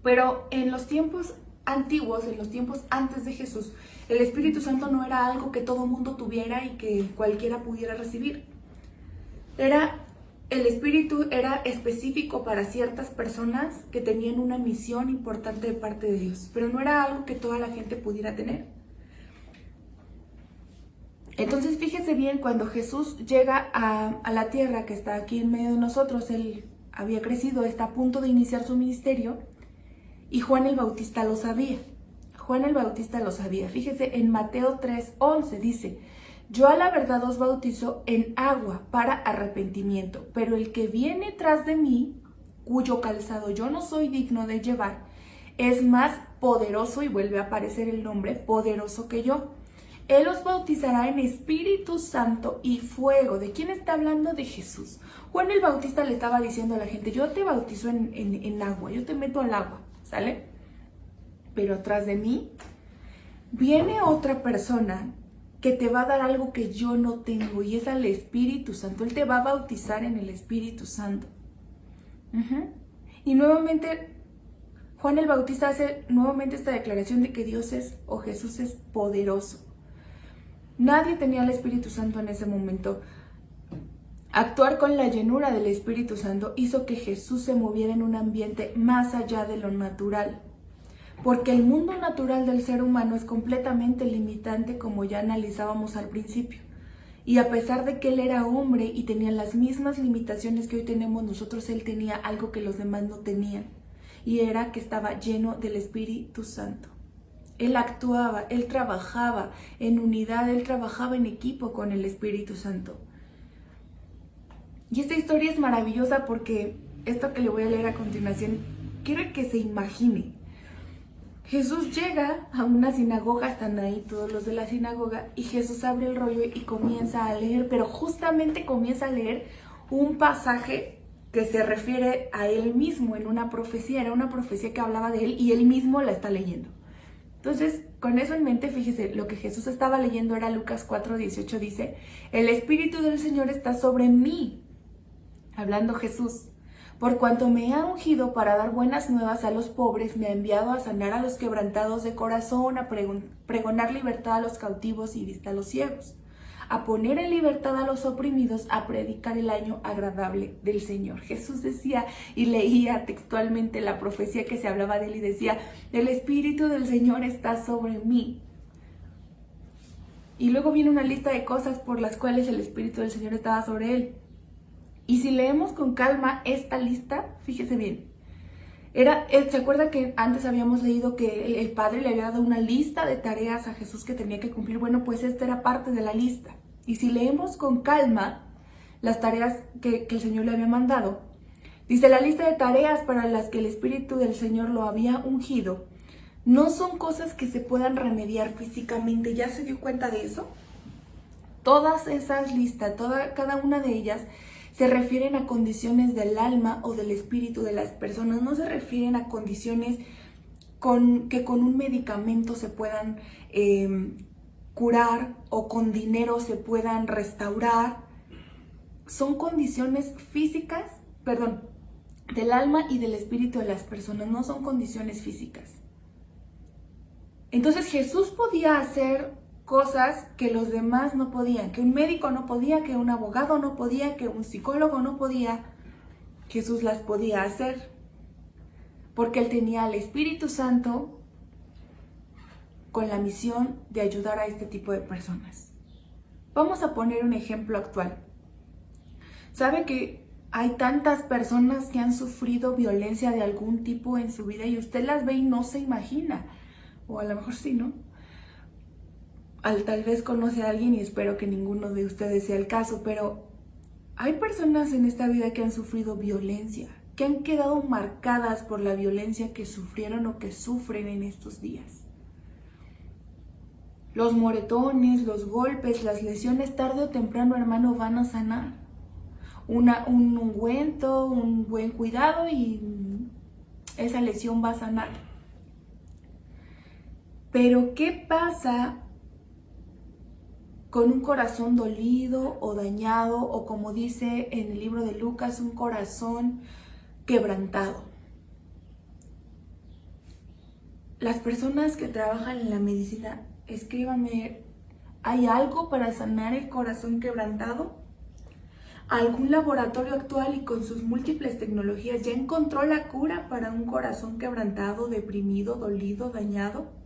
Pero en los tiempos antiguos, en los tiempos antes de Jesús, el Espíritu Santo no era algo que todo mundo tuviera y que cualquiera pudiera recibir. El Espíritu era específico para ciertas personas que tenían una misión importante de parte de Dios, pero no era algo que toda la gente pudiera tener. Entonces fíjese bien, cuando Jesús llega a la tierra que está aquí en medio de nosotros, Él había crecido, está a punto de iniciar su ministerio, y Juan el Bautista lo sabía. Juan el Bautista lo sabía. Fíjese, en Mateo 3:11 dice: yo a la verdad os bautizo en agua para arrepentimiento, pero el que viene tras de mí, cuyo calzado yo no soy digno de llevar, es más poderoso, y vuelve a aparecer el nombre, poderoso que yo. Él os bautizará en Espíritu Santo y fuego. ¿De quién está hablando? De Jesús. Juan el Bautista le estaba diciendo a la gente: yo te bautizo en agua, yo te meto al agua, ¿sale? Pero tras de mí viene otra persona que te va a dar algo que yo no tengo, y es al Espíritu Santo. Él te va a bautizar en el Espíritu Santo. Y nuevamente Juan el Bautista hace nuevamente esta declaración de que Dios es, o Jesús es poderoso. Nadie tenía el Espíritu Santo en ese momento. Actuar con la llenura del Espíritu Santo hizo que Jesús se moviera en un ambiente más allá de lo natural. Porque el mundo natural del ser humano es completamente limitante, como ya analizábamos al principio. Y a pesar de que él era hombre y tenía las mismas limitaciones que hoy tenemos nosotros, él tenía algo que los demás no tenían. Y era que estaba lleno del Espíritu Santo. Él actuaba, él trabajaba en unidad, él trabajaba en equipo con el Espíritu Santo. Y esta historia es maravillosa porque esto que le voy a leer a continuación, quiero que se imagine. Jesús llega a una sinagoga, están ahí todos los de la sinagoga, y Jesús abre el rollo y comienza a leer, pero justamente comienza a leer un pasaje que se refiere a él mismo en una profecía. Era una profecía que hablaba de él y él mismo la está leyendo. Entonces, con eso en mente, fíjese, lo que Jesús estaba leyendo era Lucas 4:18, dice: el Espíritu del Señor está sobre mí, hablando Jesús, por cuanto me ha ungido para dar buenas nuevas a los pobres, me ha enviado a sanar a los quebrantados de corazón, a pregonar libertad a los cautivos y vista a los ciegos, a poner en libertad a los oprimidos, a predicar el año agradable del Señor. Jesús decía y leía textualmente la profecía que se hablaba de él y decía: el Espíritu del Señor está sobre mí. Y luego viene una lista de cosas por las cuales el Espíritu del Señor estaba sobre él. Y si leemos con calma esta lista, fíjese bien, ¿se acuerda que antes habíamos leído que el Padre le había dado una lista de tareas a Jesús que tenía que cumplir? Bueno, pues esta era parte de la lista. Y si leemos con calma las tareas que el Señor le había mandado, dice: la lista de tareas para las que el Espíritu del Señor lo había ungido no son cosas que se puedan remediar físicamente. ¿Ya se dio cuenta de eso? Todas esas listas, cada una de ellas, se refieren a condiciones del alma o del espíritu de las personas. No se refieren a condiciones que con un medicamento se puedan curar o con dinero se puedan restaurar. son condiciones físicas, del alma y del espíritu de las personas, no son condiciones físicas. Entonces Jesús podía hacer cosas que los demás no podían, que un médico no podía, que un abogado no podía, que un psicólogo no podía. Jesús las podía hacer, porque Él tenía al Espíritu Santo con la misión de ayudar a este tipo de personas. Vamos a poner un ejemplo actual. ¿Sabe que hay tantas personas que han sufrido violencia de algún tipo en su vida y usted las ve y no se imagina? O a lo mejor sí, ¿no? Tal vez conoce a alguien y espero que ninguno de ustedes sea el caso, pero hay personas en esta vida que han sufrido violencia, que han quedado marcadas por la violencia que sufrieron o que sufren en estos días. Los moretones, los golpes, las lesiones, tarde o temprano, hermano, van a sanar. Un ungüento, un buen cuidado y esa lesión va a sanar. Pero ¿qué pasa con un corazón dolido o dañado, o como dice en el libro de Lucas, un corazón quebrantado? Las personas que trabajan en la medicina, escríbanme, ¿hay algo para sanar el corazón quebrantado? ¿Algún laboratorio actual y con sus múltiples tecnologías ya encontró la cura para un corazón quebrantado, deprimido, dolido, dañado?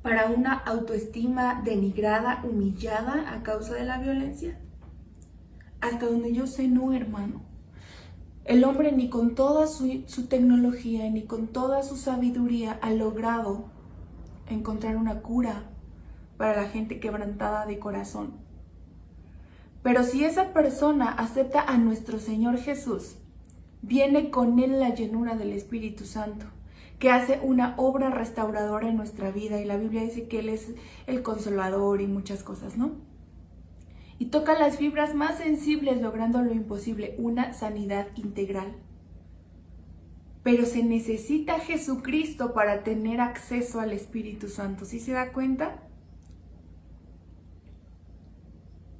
¿Para una autoestima denigrada, humillada a causa de la violencia? Hasta donde yo sé, no, hermano. El hombre ni con toda su tecnología, ni con toda su sabiduría ha logrado encontrar una cura para la gente quebrantada de corazón. Pero si esa persona acepta a nuestro Señor Jesús, viene con Él la llenura del Espíritu Santo, que hace una obra restauradora en nuestra vida, y la Biblia dice que Él es el consolador y muchas cosas, ¿no? Y toca las fibras más sensibles, logrando lo imposible, una sanidad integral. Pero se necesita Jesucristo para tener acceso al Espíritu Santo, ¿sí se da cuenta?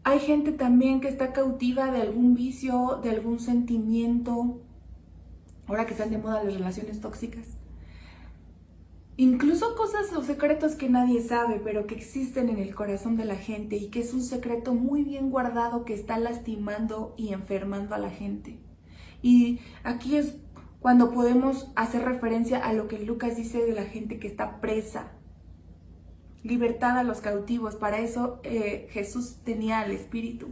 Hay gente también que está cautiva de algún vicio, de algún sentimiento, ahora que están de moda las relaciones tóxicas. Incluso cosas o secretos que nadie sabe, pero que existen en el corazón de la gente y que es un secreto muy bien guardado que está lastimando y enfermando a la gente. Y aquí es cuando podemos hacer referencia a lo que Lucas dice de la gente que está presa, libertad a los cautivos. Para eso Jesús tenía al Espíritu.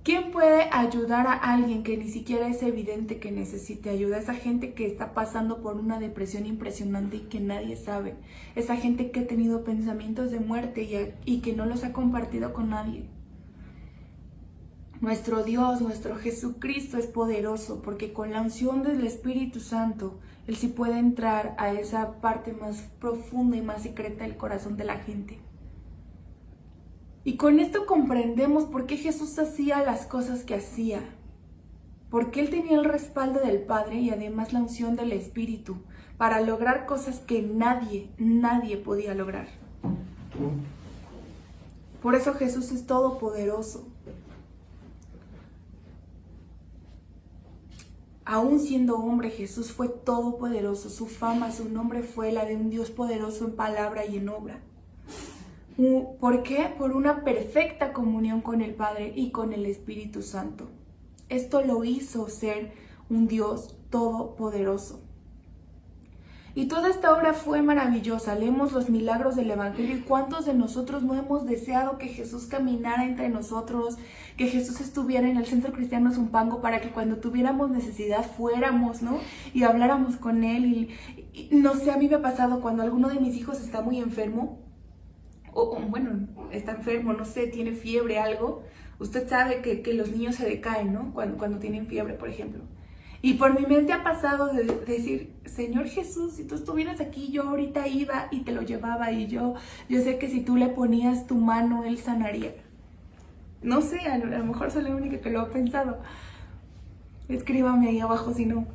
¿Quién puede ayudar a alguien que ni siquiera es evidente que necesite ayuda? Esa gente que está pasando por una depresión impresionante y que nadie sabe. Esa gente que ha tenido pensamientos de muerte y que no los ha compartido con nadie. Nuestro Dios, nuestro Jesucristo es poderoso, porque con la unción del Espíritu Santo, Él sí puede entrar a esa parte más profunda y más secreta del corazón de la gente. Y con esto comprendemos por qué Jesús hacía las cosas que hacía. Porque Él tenía el respaldo del Padre y además la unción del Espíritu para lograr cosas que nadie podía lograr. Por eso Jesús es todopoderoso. Aún siendo hombre, Jesús fue todopoderoso. Su fama, su nombre fue la de un Dios poderoso en palabra y en obra. ¿Por qué? Por una perfecta comunión con el Padre y con el Espíritu Santo. Esto lo hizo ser un Dios todopoderoso. Y toda esta obra fue maravillosa. Leemos los milagros del Evangelio y cuántos de nosotros no hemos deseado que Jesús caminara entre nosotros, que Jesús estuviera en el Centro Cristiano Zumpango para que cuando tuviéramos necesidad fuéramos, ¿no? Y habláramos con Él. Y no sé, a mí me ha pasado cuando alguno de mis hijos está muy enfermo, bueno, está enfermo, no sé, tiene fiebre, algo. Usted sabe que los niños se decaen, ¿no? Cuando tienen fiebre, por ejemplo. Y por mi mente ha pasado de decir, Señor Jesús, si tú estuvieras aquí, yo ahorita iba y te lo llevaba. Y yo sé que si tú le ponías tu mano, Él sanaría. No sé, a lo mejor soy la única que lo ha pensado. Escríbame ahí abajo si no.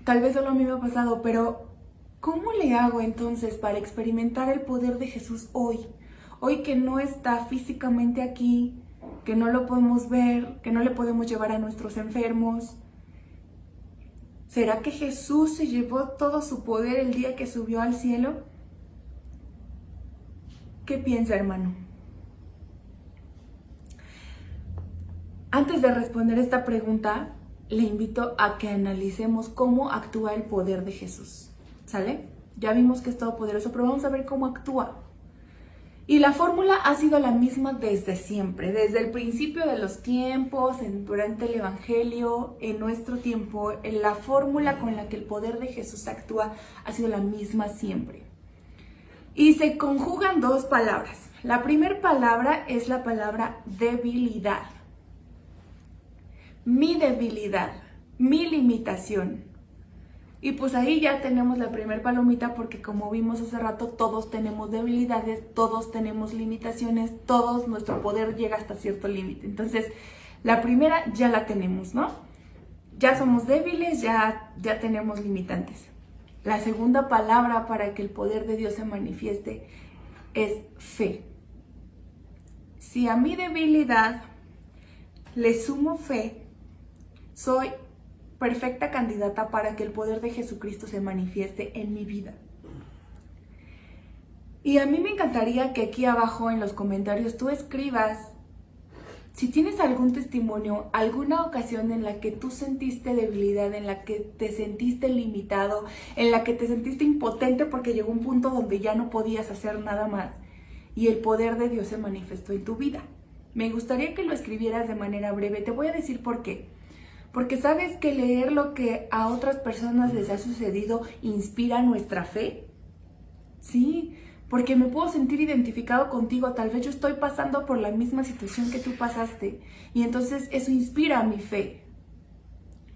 Tal vez solo a mí me ha pasado, pero ¿cómo le hago entonces para experimentar el poder de Jesús hoy? hoy que no está físicamente aquí, que no lo podemos ver, que no le podemos llevar a nuestros enfermos. ¿Será que Jesús se llevó todo su poder el día que subió al cielo? ¿Qué piensa, hermano? Antes de responder esta pregunta, le invito a que analicemos cómo actúa el poder de Jesús, ¿sale? Ya vimos que es todopoderoso, pero vamos a ver cómo actúa. Y la fórmula ha sido la misma desde siempre, desde el principio de los tiempos, durante el Evangelio, en nuestro tiempo. La fórmula con la que el poder de Jesús actúa ha sido la misma siempre. Y se conjugan dos palabras. La primera palabra es la palabra debilidad. Mi debilidad, mi limitación. Y pues ahí ya tenemos la primer palomita, porque como vimos hace rato, todos tenemos debilidades, todos tenemos limitaciones, todos nuestro poder llega hasta cierto límite. Entonces, la primera ya la tenemos, ¿no? Ya somos débiles, ya tenemos limitantes. La segunda palabra para que el poder de Dios se manifieste es fe. Si a mi debilidad le sumo fe, soy perfecta candidata para que el poder de Jesucristo se manifieste en mi vida. Y a mí me encantaría que aquí abajo en los comentarios tú escribas si tienes algún testimonio, alguna ocasión en la que tú sentiste debilidad, en la que te sentiste limitado, en la que te sentiste impotente porque llegó un punto donde ya no podías hacer nada más y el poder de Dios se manifestó en tu vida. Me gustaría que lo escribieras de manera breve. Te voy a decir por qué. Porque sabes que leer lo que a otras personas les ha sucedido inspira nuestra fe. Sí, porque me puedo sentir identificado contigo. Tal vez yo estoy pasando por la misma situación que tú pasaste. Y entonces eso inspira mi fe.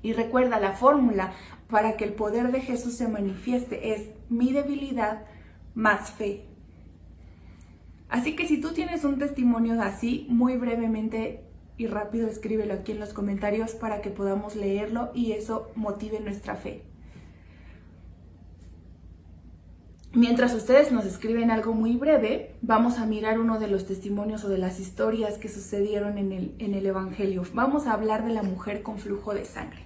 Y recuerda, la fórmula para que el poder de Jesús se manifieste es mi debilidad más fe. Así que si tú tienes un testimonio así, muy brevemente y rápido escríbelo aquí en los comentarios para que podamos leerlo y eso motive nuestra fe. Mientras ustedes nos escriben algo muy breve, vamos a mirar uno de los testimonios o de las historias que sucedieron en el Evangelio. Vamos a hablar de la mujer con flujo de sangre.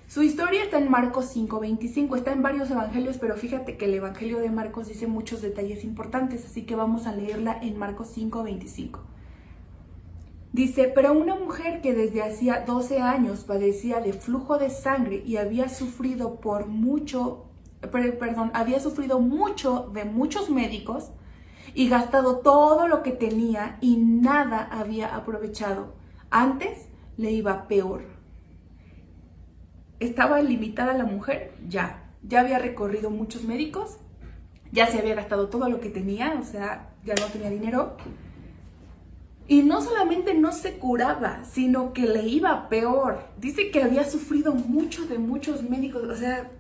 Su historia está en Marcos 5:25, está en varios evangelios, pero fíjate que el Evangelio de Marcos dice muchos detalles importantes, así que vamos a leerla en Marcos 5:25. Dice, pero una mujer que desde hacía 12 años padecía de flujo de sangre y había sufrido había sufrido mucho de muchos médicos y gastado todo lo que tenía y nada había aprovechado. Antes le iba peor. ¿Estaba limitada la mujer? Ya había recorrido muchos médicos, ya se había gastado todo lo que tenía, o sea, ya no tenía dinero. Y no solamente no se curaba, sino que le iba peor. Dice que había sufrido mucho de muchos médicos, o sea,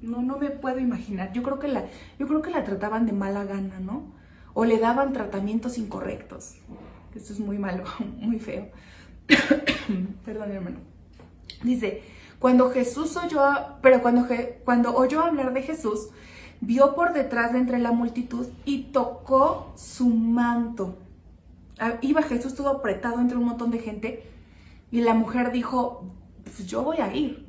no me puedo imaginar. Yo creo que la trataban de mala gana, ¿no? O le daban tratamientos incorrectos. Esto es muy malo, muy feo. Perdón, hermano. Dice, cuando oyó hablar de Jesús, vio por detrás de entre la multitud y tocó su manto. Iba Jesús todo apretado entre un montón de gente y la mujer dijo, pues yo voy a ir.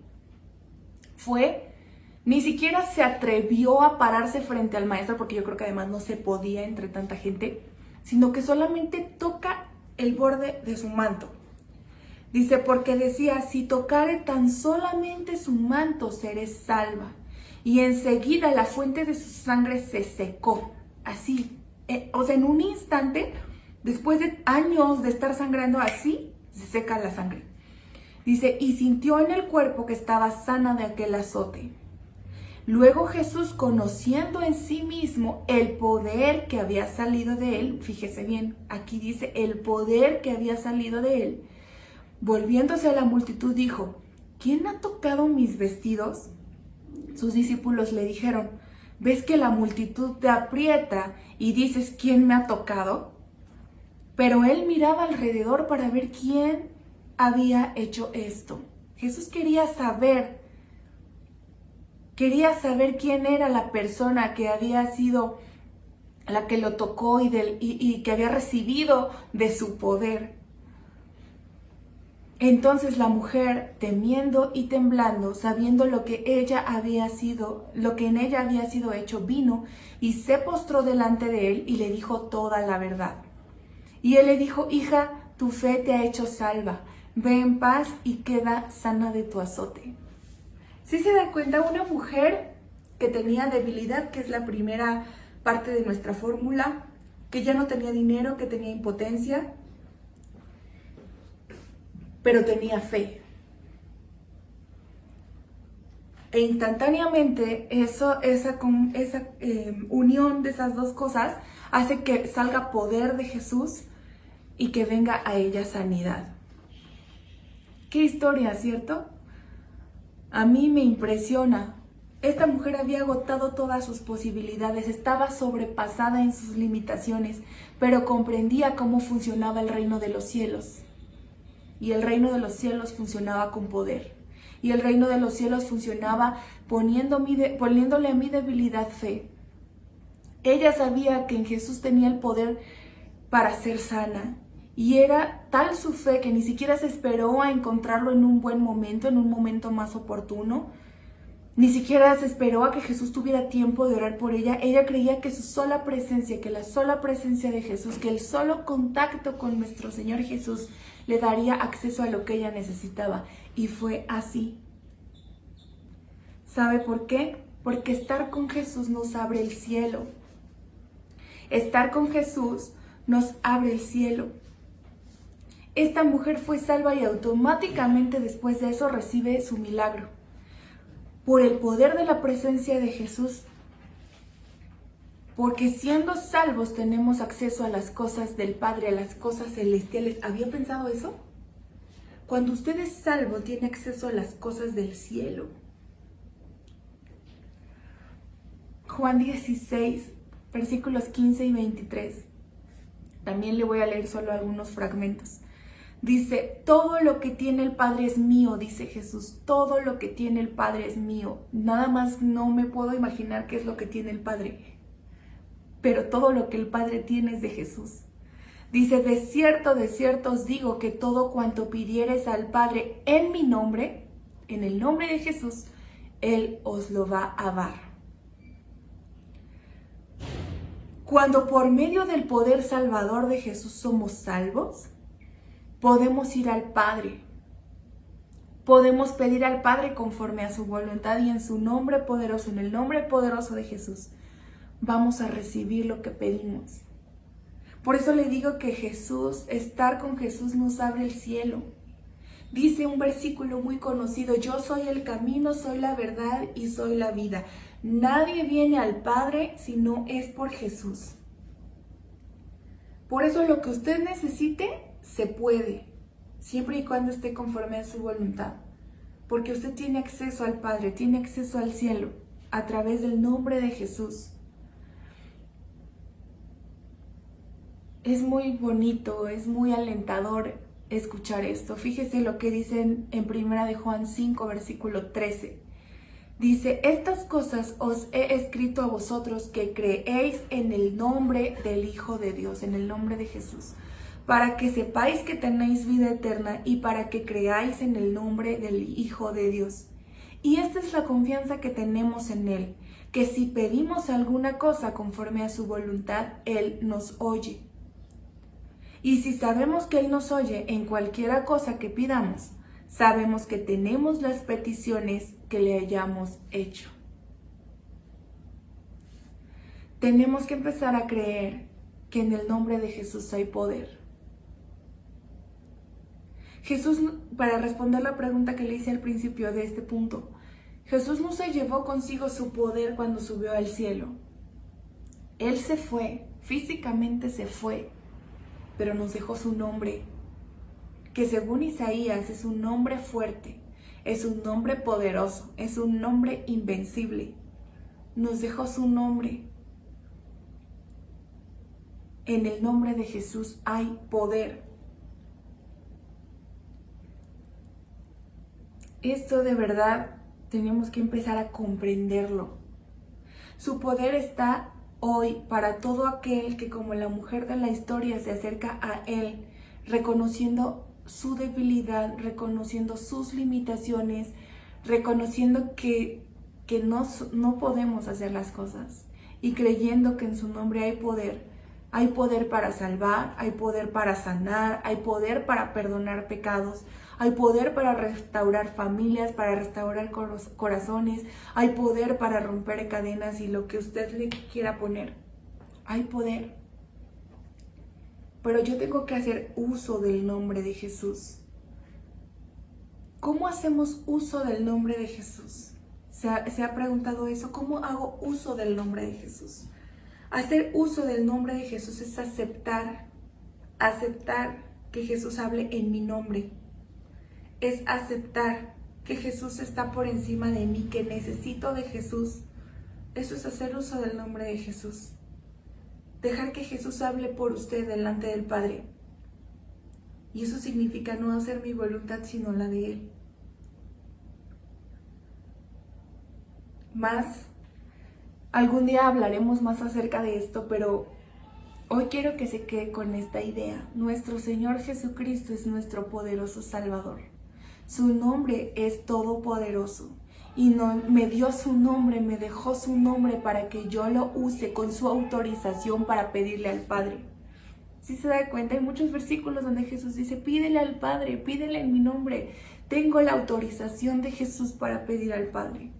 Ni siquiera se atrevió a pararse frente al maestro, porque yo creo que además no se podía entre tanta gente, sino que solamente toca el borde de su manto. Dice, porque decía, si tocare tan solamente su manto, seré salva. Y enseguida la fuente de su sangre se secó. Así, en un instante, después de años de estar sangrando así, se seca la sangre. Dice, y sintió en el cuerpo que estaba sana de aquel azote. Luego Jesús, conociendo en sí mismo el poder que había salido de él, fíjese bien, aquí dice el poder que había salido de él, volviéndose a la multitud dijo, ¿quién ha tocado mis vestidos? Sus discípulos le dijeron, ¿ves que la multitud te aprieta y dices, ¿quién me ha tocado? Pero él miraba alrededor para ver quién había hecho esto. Jesús quería saber quién era la persona que había sido la que lo tocó y que había recibido de su poder. Entonces la mujer, temiendo y temblando, sabiendo lo que en ella había sido hecho, vino y se postró delante de él y le dijo toda la verdad. Y él le dijo: hija, tu fe te ha hecho salva, ve en paz y queda sana de tu azote. ¿Sí se da cuenta? Una mujer que tenía debilidad, que es la primera parte de nuestra fórmula, que ya no tenía dinero, que tenía impotencia, pero tenía fe. E instantáneamente esa unión de esas dos cosas hace que salga poder de Jesús y que venga a ella sanidad. Qué historia, ¿cierto? A mí me impresiona. Esta mujer había agotado todas sus posibilidades, estaba sobrepasada en sus limitaciones, pero comprendía cómo funcionaba el reino de los cielos. Y el reino de los cielos funcionaba con poder. Y el reino de los cielos funcionaba poniéndole a mi debilidad fe. Ella sabía que en Jesús tenía el poder para ser sana. Y era tal su fe que ni siquiera se esperó a encontrarlo en un buen momento, en un momento más oportuno. Ni siquiera se esperó a que Jesús tuviera tiempo de orar por ella. Ella creía que su sola presencia, que la sola presencia de Jesús, que el solo contacto con nuestro Señor Jesús le daría acceso a lo que ella necesitaba. Y fue así. ¿Sabe por qué? Porque estar con Jesús nos abre el cielo. Estar con Jesús nos abre el cielo. Esta mujer fue salva y automáticamente después de eso recibe su milagro. Por el poder de la presencia de Jesús. Porque siendo salvos tenemos acceso a las cosas del Padre, a las cosas celestiales. ¿Había pensado eso? Cuando usted es salvo, tiene acceso a las cosas del cielo. Juan 16, versículos 15 y 23. También le voy a leer solo algunos fragmentos. Dice: todo lo que tiene el Padre es mío, dice Jesús. Todo lo que tiene el Padre es mío. Nada más no me puedo imaginar qué es lo que tiene el Padre. Pero todo lo que el Padre tiene es de Jesús. Dice: de cierto os digo que todo cuanto pidiereis al Padre en mi nombre, en el nombre de Jesús, Él os lo va a dar. Cuando por medio del poder salvador de Jesús somos salvos, podemos ir al Padre. Podemos pedir al Padre conforme a su voluntad y en su nombre poderoso, en el nombre poderoso de Jesús, vamos a recibir lo que pedimos. Por eso le digo que estar con Jesús nos abre el cielo. Dice un versículo muy conocido: yo soy el camino, soy la verdad y soy la vida. Nadie viene al Padre si no es por Jesús. Por eso lo que usted necesite, se puede, siempre y cuando esté conforme a su voluntad. Porque usted tiene acceso al Padre, tiene acceso al cielo, a través del nombre de Jesús. Es muy bonito, es muy alentador escuchar esto. Fíjese lo que dice en 1 de Juan 5, versículo 13. Dice: estas cosas os he escrito a vosotros que creéis en el nombre del Hijo de Dios, en el nombre de Jesús, para que sepáis que tenéis vida eterna y para que creáis en el nombre del Hijo de Dios. Y esta es la confianza que tenemos en Él, que si pedimos alguna cosa conforme a su voluntad, Él nos oye. Y si sabemos que Él nos oye en cualquiera cosa que pidamos, sabemos que tenemos las peticiones que le hayamos hecho. Tenemos que empezar a creer que en el nombre de Jesús hay poder. Jesús, para responder la pregunta que le hice al principio de este punto, Jesús no se llevó consigo su poder cuando subió al cielo. Él se fue, físicamente se fue, pero nos dejó su nombre, que según Isaías es un nombre fuerte, es un nombre poderoso, es un nombre invencible. Nos dejó su nombre. En el nombre de Jesús hay poder. Esto de verdad tenemos que empezar a comprenderlo. Su poder está hoy para todo aquel que como la mujer de la historia se acerca a Él, reconociendo su debilidad, reconociendo sus limitaciones, reconociendo que no podemos hacer las cosas y creyendo que en su nombre hay poder. Hay poder para salvar, hay poder para sanar, hay poder para perdonar pecados, hay poder para restaurar familias, para restaurar corazones, hay poder para romper cadenas y lo que usted le quiera poner. Hay poder. Pero yo tengo que hacer uso del nombre de Jesús. ¿Cómo hacemos uso del nombre de Jesús? ¿Se ha preguntado eso? ¿Cómo hago uso del nombre de Jesús? Hacer uso del nombre de Jesús es aceptar que Jesús hable en mi nombre. Es aceptar que Jesús está por encima de mí, que necesito de Jesús. Eso es hacer uso del nombre de Jesús. Dejar que Jesús hable por usted delante del Padre. Y eso significa no hacer mi voluntad, sino la de Él. Algún día hablaremos más acerca de esto, pero hoy quiero que se quede con esta idea. Nuestro Señor Jesucristo es nuestro poderoso Salvador. Su nombre es todopoderoso y me dio su nombre, me dejó su nombre para que yo lo use con su autorización para pedirle al Padre. Si se da cuenta, hay muchos versículos donde Jesús dice, pídele al Padre, pídele en mi nombre. Tengo la autorización de Jesús para pedir al Padre.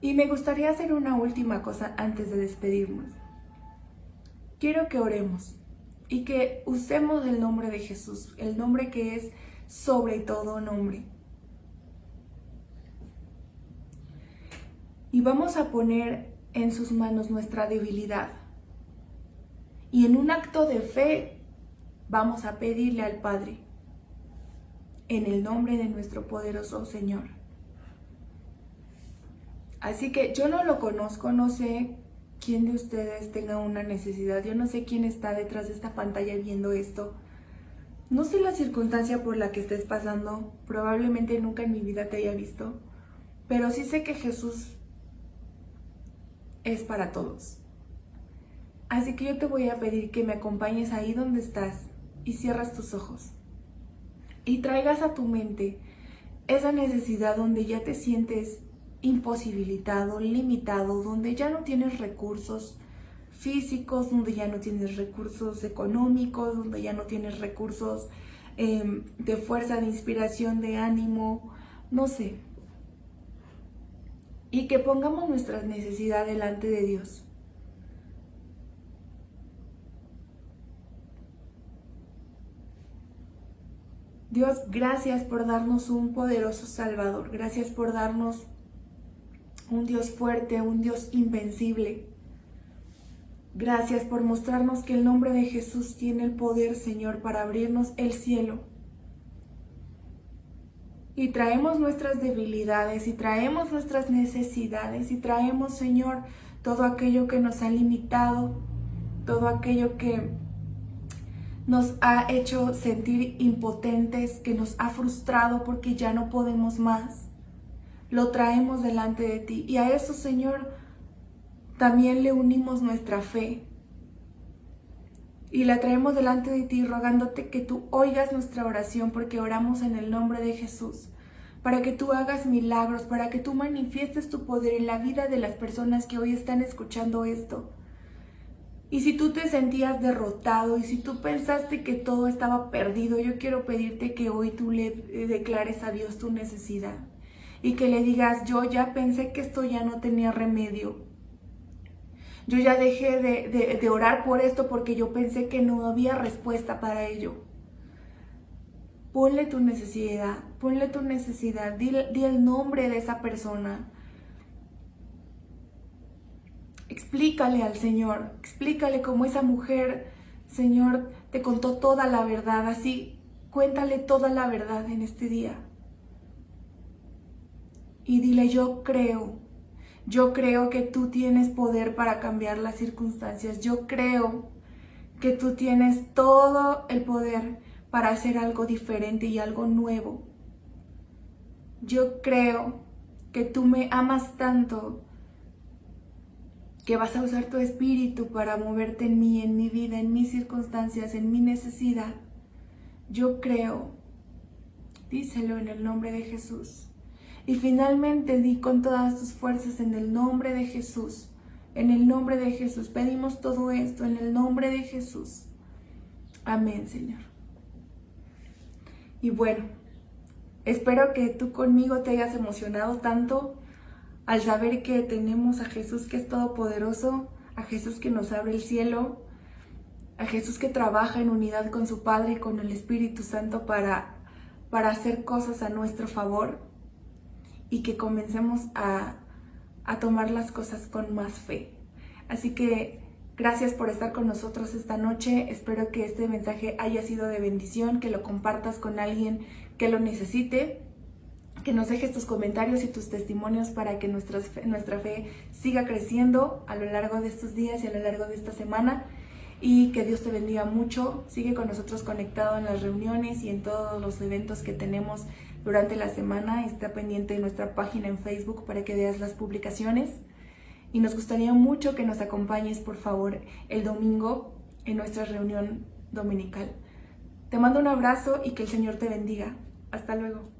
Y me gustaría hacer una última cosa antes de despedirnos. Quiero que oremos y que usemos el nombre de Jesús, el nombre que es sobre todo nombre. Y vamos a poner en sus manos nuestra debilidad. Y en un acto de fe vamos a pedirle al Padre, en el nombre de nuestro poderoso Señor. Así que yo no lo conozco, no sé quién de ustedes tenga una necesidad, yo no sé quién está detrás de esta pantalla viendo esto. No sé la circunstancia por la que estés pasando, probablemente nunca en mi vida te haya visto, pero sí sé que Jesús es para todos. Así que yo te voy a pedir que me acompañes ahí donde estás y cierras tus ojos y traigas a tu mente esa necesidad donde ya te sientes imposibilitado, limitado, donde ya no tienes recursos físicos, donde ya no tienes recursos económicos, donde ya no tienes recursos de fuerza, de inspiración, de ánimo, no sé. Y que pongamos nuestras necesidades delante de Dios. Dios, gracias por darnos un poderoso Salvador, gracias por darnos un Dios fuerte, un Dios invencible. Gracias por mostrarnos que el nombre de Jesús tiene el poder, Señor, para abrirnos el cielo. Y traemos nuestras debilidades, y traemos nuestras necesidades, y traemos, Señor, todo aquello que nos ha limitado, todo aquello que nos ha hecho sentir impotentes, que nos ha frustrado porque ya no podemos más. Lo traemos delante de ti. Y a eso, Señor, también le unimos nuestra fe. Y la traemos delante de ti, rogándote que tú oigas nuestra oración, porque oramos en el nombre de Jesús. Para que tú hagas milagros, para que tú manifiestes tu poder en la vida de las personas que hoy están escuchando esto. Y si tú te sentías derrotado y si tú pensaste que todo estaba perdido, yo quiero pedirte que hoy tú le declares a Dios tu necesidad. Y que le digas, yo ya pensé que esto ya no tenía remedio. Yo ya dejé de orar por esto porque yo pensé que no había respuesta para ello. Ponle tu necesidad, di el nombre de esa persona. Explícale al Señor, explícale cómo esa mujer, Señor, te contó toda la verdad, así, cuéntale toda la verdad en este día. Y dile, yo creo que tú tienes poder para cambiar las circunstancias, yo creo que tú tienes todo el poder para hacer algo diferente y algo nuevo. Yo creo que tú me amas tanto que vas a usar tu espíritu para moverte en mí, en mi vida, en mis circunstancias, en mi necesidad. Yo creo. Díselo en el nombre de Jesús. Y finalmente di con todas tus fuerzas en el nombre de Jesús. En el nombre de Jesús. Pedimos todo esto en el nombre de Jesús. Amén, Señor. Y bueno, espero que tú conmigo te hayas emocionado tanto al saber que tenemos a Jesús que es todopoderoso, a Jesús que nos abre el cielo, a Jesús que trabaja en unidad con su Padre y con el Espíritu Santo para hacer cosas a nuestro favor, y que comencemos a tomar las cosas con más fe. Así que gracias por estar con nosotros esta noche. Espero que este mensaje haya sido de bendición, que lo compartas con alguien que lo necesite, que nos dejes tus comentarios y tus testimonios para que nuestra fe siga creciendo a lo largo de estos días y a lo largo de esta semana. Y que Dios te bendiga mucho. Sigue con nosotros conectado en las reuniones y en todos los eventos que tenemos durante la semana. Está pendiente de nuestra página en Facebook para que veas las publicaciones. Y nos gustaría mucho que nos acompañes, por favor, el domingo en nuestra reunión dominical. Te mando un abrazo y que el Señor te bendiga. Hasta luego.